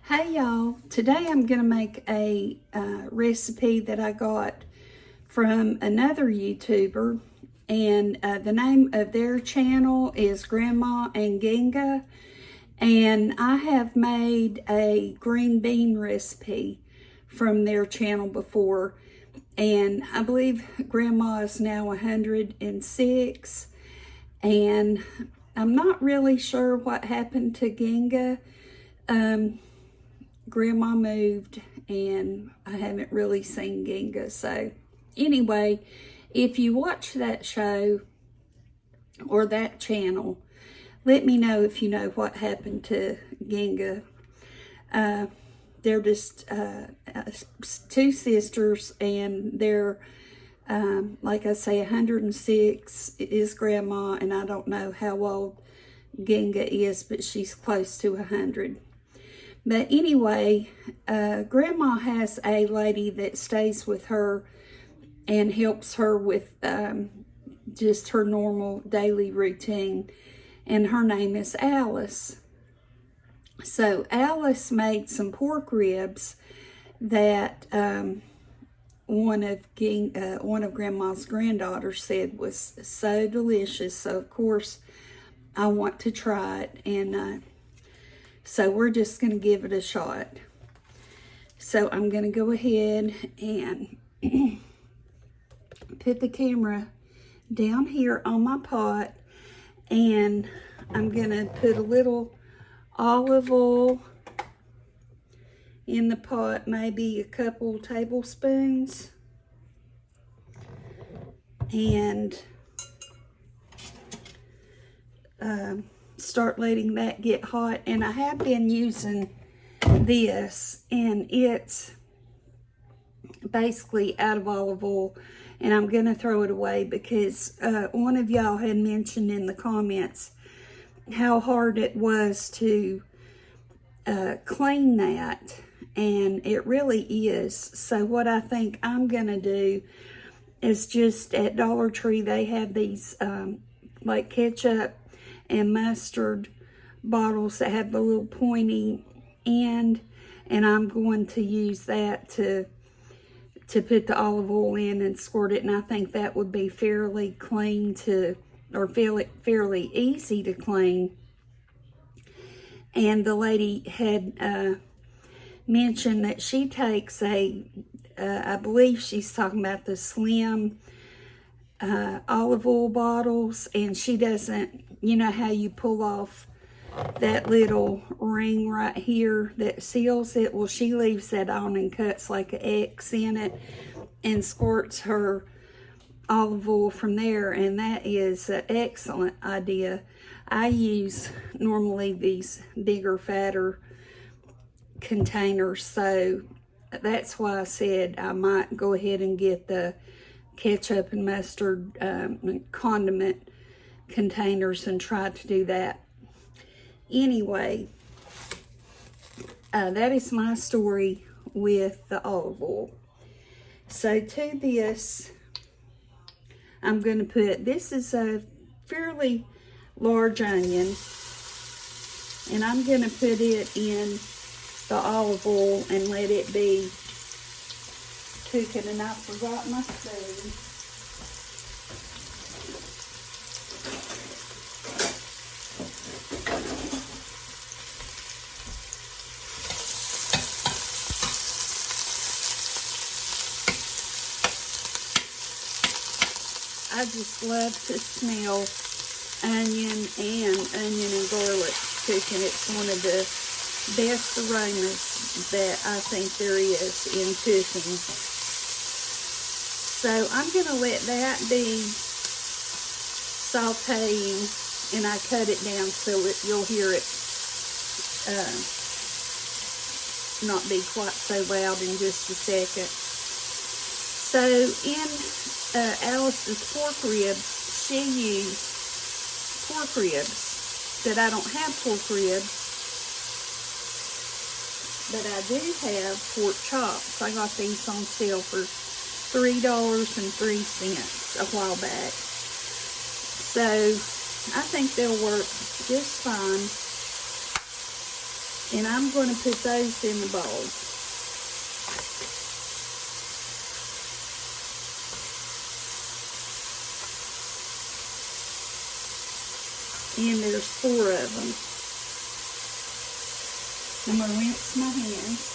Hey y'all, today I'm going to make a recipe that I got from another YouTuber, and the name of their channel is Gramma And Ginga, and I have made a green bean recipe from their channel before, and I believe Grandma is now 106, and I'm not really sure what happened to Ginga. Grandma moved and I haven't really seen Ginga. So anyway, if you watch that show or that channel, let me know if you know what happened to Ginga. They're just two sisters, and they're, like I say, 106 is Grandma, and I don't know how old Ginga is, but she's close to 100. But anyway, Grandma has a lady that stays with her and helps her with just her normal daily routine, and her name is Alice. So Alice made some pork ribs that one of Grandma's granddaughters said was so delicious. So of course I want to try it, and so we're just going to give it a shot. So I'm going to go ahead and put the camera down here on my pot, and I'm going to put a little olive oil in the pot, maybe a couple tablespoons, and start letting that get hot. And I have been using this, and it's basically out of olive oil, and I'm gonna throw it away because one of y'all had mentioned in the comments how hard it was to clean that, and it really is. So what I think I'm gonna do is, just at Dollar Tree they have these like ketchup and mustard bottles that have the little pointy end, and I'm going to use that to put the olive oil in and squirt it, and I think that would be fairly clean to, or fairly easy to clean. And the lady had mentioned that she takes I believe she's talking about the slim olive oil bottles, and she doesn't, you know how you pull off that little ring right here that seals it? Well, she leaves that on and cuts like an X in it and squirts her olive oil from there, and that is an excellent idea. I use normally these bigger, fatter containers, so that's why I said I might go ahead and get the ketchup and mustard condiment containers and try to do that. Anyway, that is my story with the olive oil. So to this, I'm going to put, this is a fairly large onion, and I'm going to put it in the olive oil and let it be cooking. And I forgot my spoon. I just love to smell onion and garlic cooking. It's one of the best aromas that I think there is in cooking. So I'm going to let that be sauteing, and I cut it down so you'll hear it not be quite so loud in just a second. So in Alice's pork ribs, she used pork ribs, but I don't have pork ribs, but I do have pork chops. I got these on sale for $3.03 a while back. So I think they'll work just fine. And I'm going to put those in the bowl. And there's 4 of them. I'm going to rinse my hands.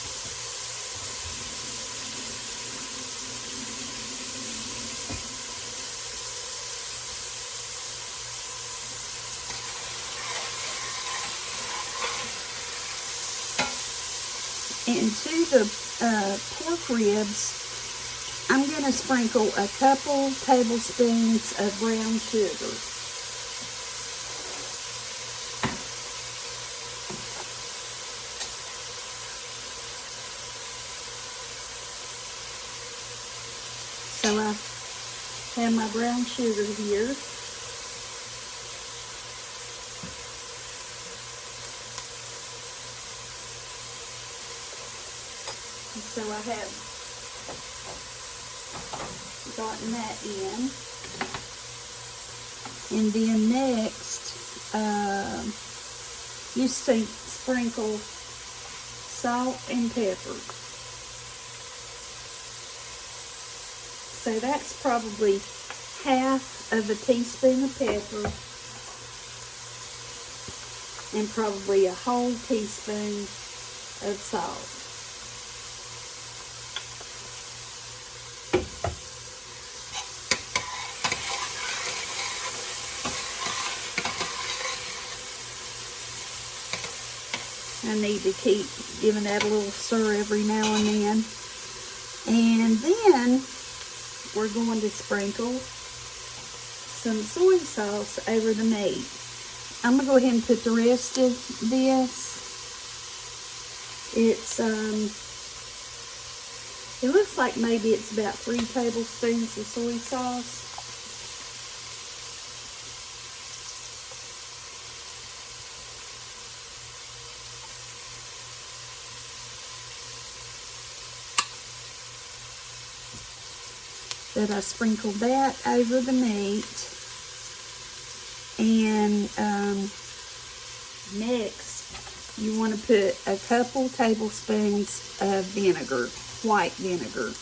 And to the pork ribs, I'm going to sprinkle a couple tablespoons of brown sugar. So I have my brown sugar here. So I have gotten that in. And then next, you sprinkle salt and pepper. So that's probably half of a teaspoon of pepper and probably a whole teaspoon of salt. I need to keep giving that a little stir every now and then. And then we're going to sprinkle some soy sauce over the meat. I'm going to go ahead and put the rest of this. It looks like maybe it's about 3 tablespoons of soy sauce. That I sprinkled that over the meat. And next, you want to put a couple tablespoons of vinegar, white vinegar.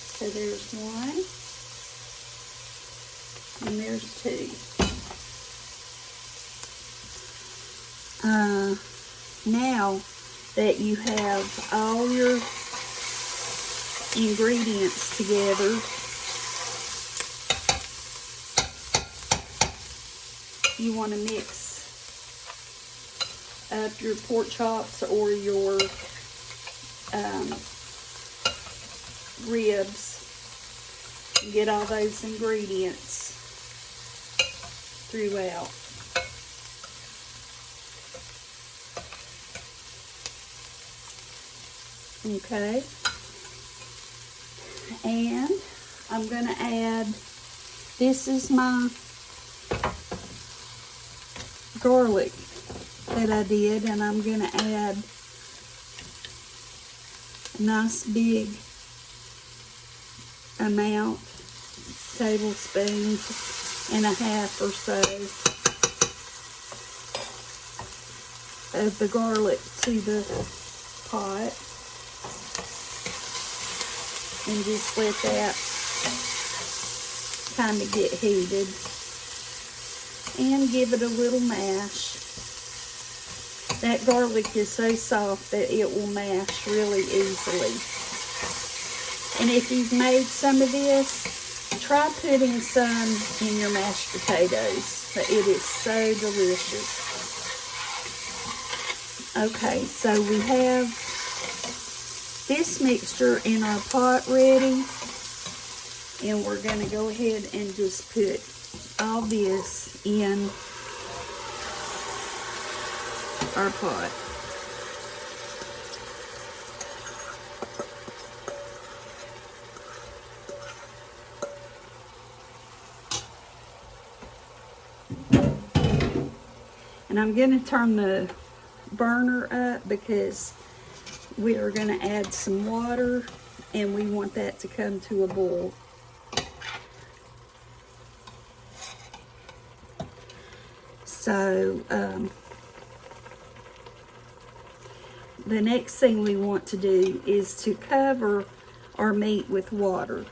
So there's 1, and there's 2. Now that you have all your ingredients together, you want to mix up your pork chops or your ribs. Get all those ingredients throughout. Okay, and I'm going to add, this is my garlic that I did, and I'm going to add a nice big amount, tablespoons and a half or so of the garlic to the pot. And just let that kind of get heated. And give it a little mash. That garlic is so soft that it will mash really easily. And if you've made some of this, try putting some in your mashed potatoes. It is so delicious. Okay, so we have this mixture in our pot ready, and we're going to go ahead and just put all this in our pot. And I'm going to turn the burner up because we are going to add some water, and we want that to come to a boil. So the next thing we want to do is to cover our meat with water.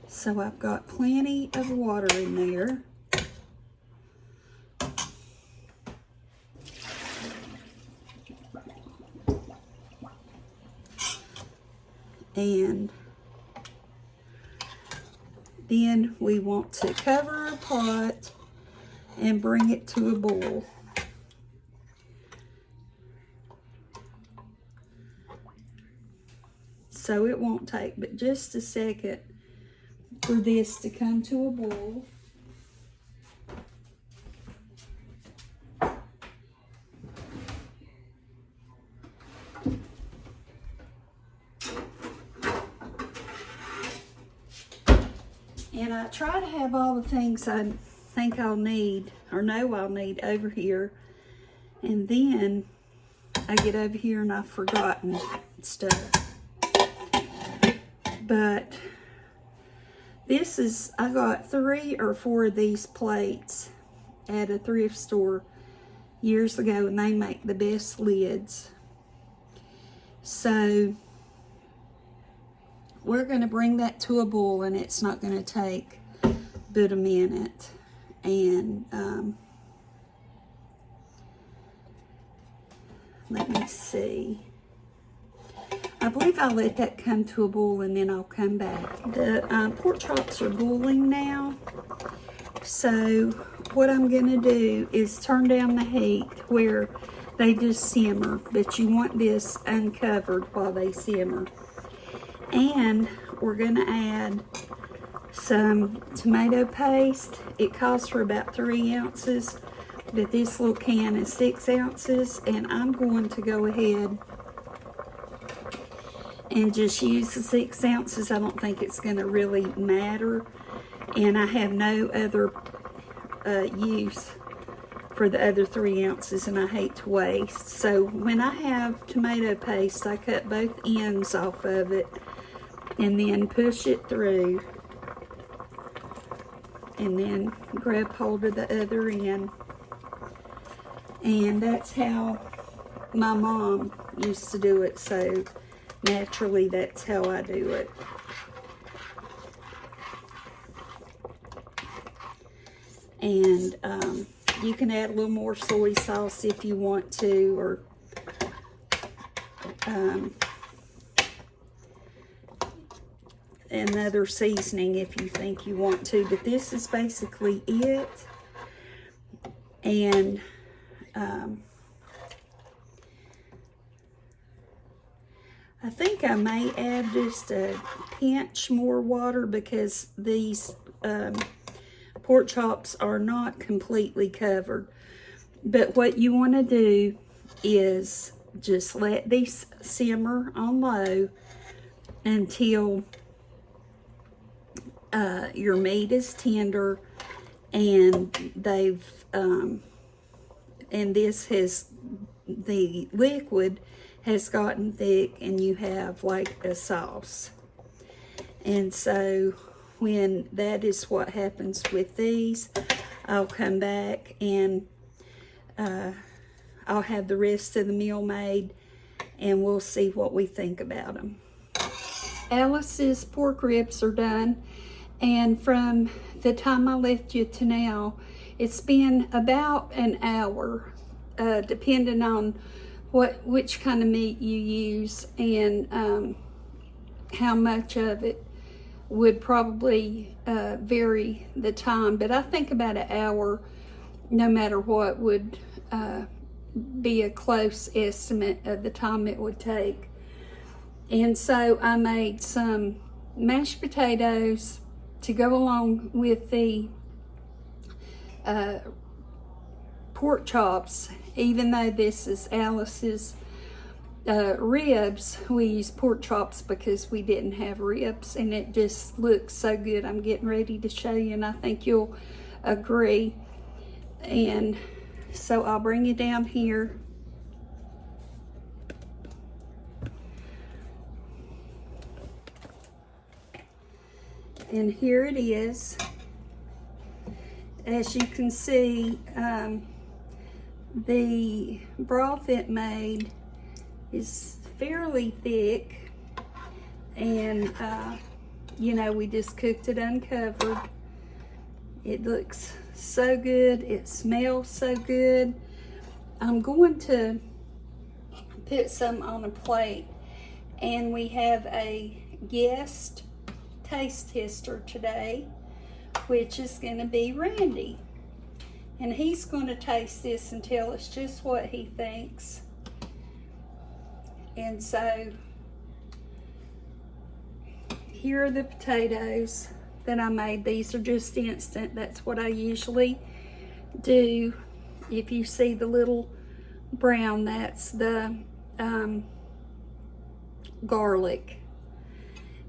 So I've got plenty of water in there. And then we want to cover our pot and bring it to a boil. So it won't take but just a second for this to come to a boil. And I try to have all the things I think I'll need or know I'll need over here. And then I get over here and I've forgotten stuff. But this is, I got 3 or 4 of these plates at a thrift store years ago, and they make the best lids. So we're going to bring that to a boil, and it's not going to take but a minute. And let me see. I believe I'll let that come to a boil and then I'll come back. The pork chops are boiling now. So what I'm going to do is turn down the heat where they just simmer. But you want this uncovered while they simmer. And we're going to add some tomato paste. It calls for about 3 ounces. But this little can is 6 ounces. And I'm going to go ahead and just use the 6 ounces. I don't think it's going to really matter. And I have no other use for the other 3 ounces, and I hate to waste. So when I have tomato paste, I cut both ends off of it and then push it through. And then grab hold of the other end. And that's how my mom used to do it. So naturally, that's how I do it. And you can add a little more soy sauce if you want to, or another seasoning if you think you want to. But this is basically it. And I think I may add just a pinch more water because these pork chops are not completely covered. But what you want to do is just let these simmer on low until your meat is tender and they've and this has, the liquid has gotten thick and you have like a sauce. And so when that is what happens with these, I'll come back and I'll have the rest of the meal made and we'll see what we think about them. Alice's pork ribs are done, and from the time I left you to now, it's been about an hour, depending on which kind of meat you use and how much of it would probably vary the time. But I think about an hour, no matter what, would be a close estimate of the time it would take. And so I made some mashed potatoes to go along with the pork chops. Even though this is Alice's ribs, we use pork chops because we didn't have ribs, and it just looks so good. I'm getting ready to show you, and I think you'll agree. And so I'll bring you down here. And here it is. As you can see, the broth it made is fairly thick, and you know, we just cooked it uncovered. It looks so good, it smells so good. I'm going to put some on a plate, and we have a guest taste tester today, which is going to be Randy, and he's going to taste this and tell us just what he thinks. And so here are the potatoes that I made. These are just instant. That's what I usually do. If you see the little brown, that's the garlic.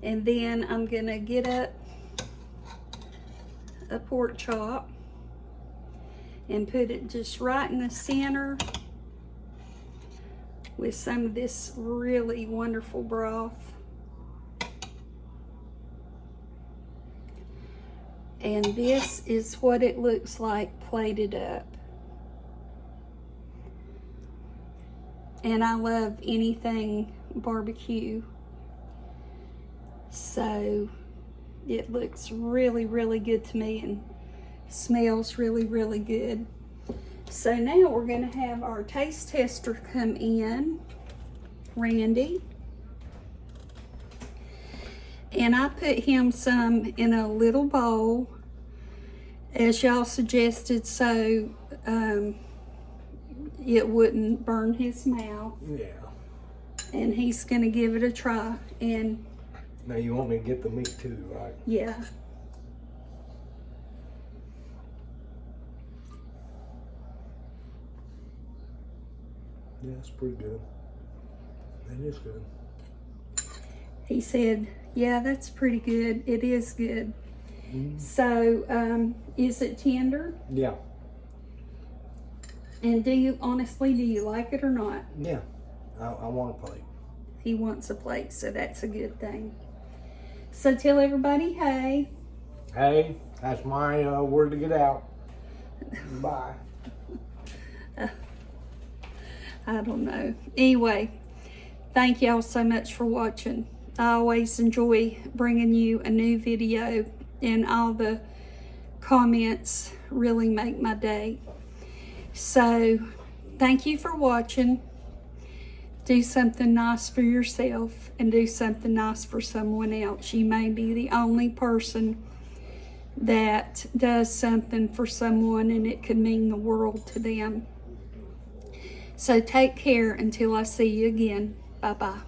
And then I'm gonna get up a pork chop and put it just right in the center with some of this really wonderful broth. And this is what it looks like plated up. And I love anything barbecue, so it looks really, really good to me and smells really, really good. So now we're going to have our taste tester come in, Randy. And I put him some in a little bowl, as y'all suggested, so it wouldn't burn his mouth. Yeah. And he's going to give it a try. And now you want me to get the meat too, right? yeah. Yeah, it's pretty good. That is good. He said, yeah, that's pretty good. It is good. Mm-hmm. So, is it tender? Yeah. And do you like it or not? Yeah, I want a plate. He wants a plate, so that's a good thing. So tell everybody, hey. Hey, that's my word to get out. Bye. I don't know. Anyway, thank y'all so much for watching. I always enjoy bringing you a new video, and all the comments really make my day. So, thank you for watching. Do something nice for yourself and do something nice for someone else. You may be the only person that does something for someone, and it could mean the world to them. So take care until I see you again. Bye-bye.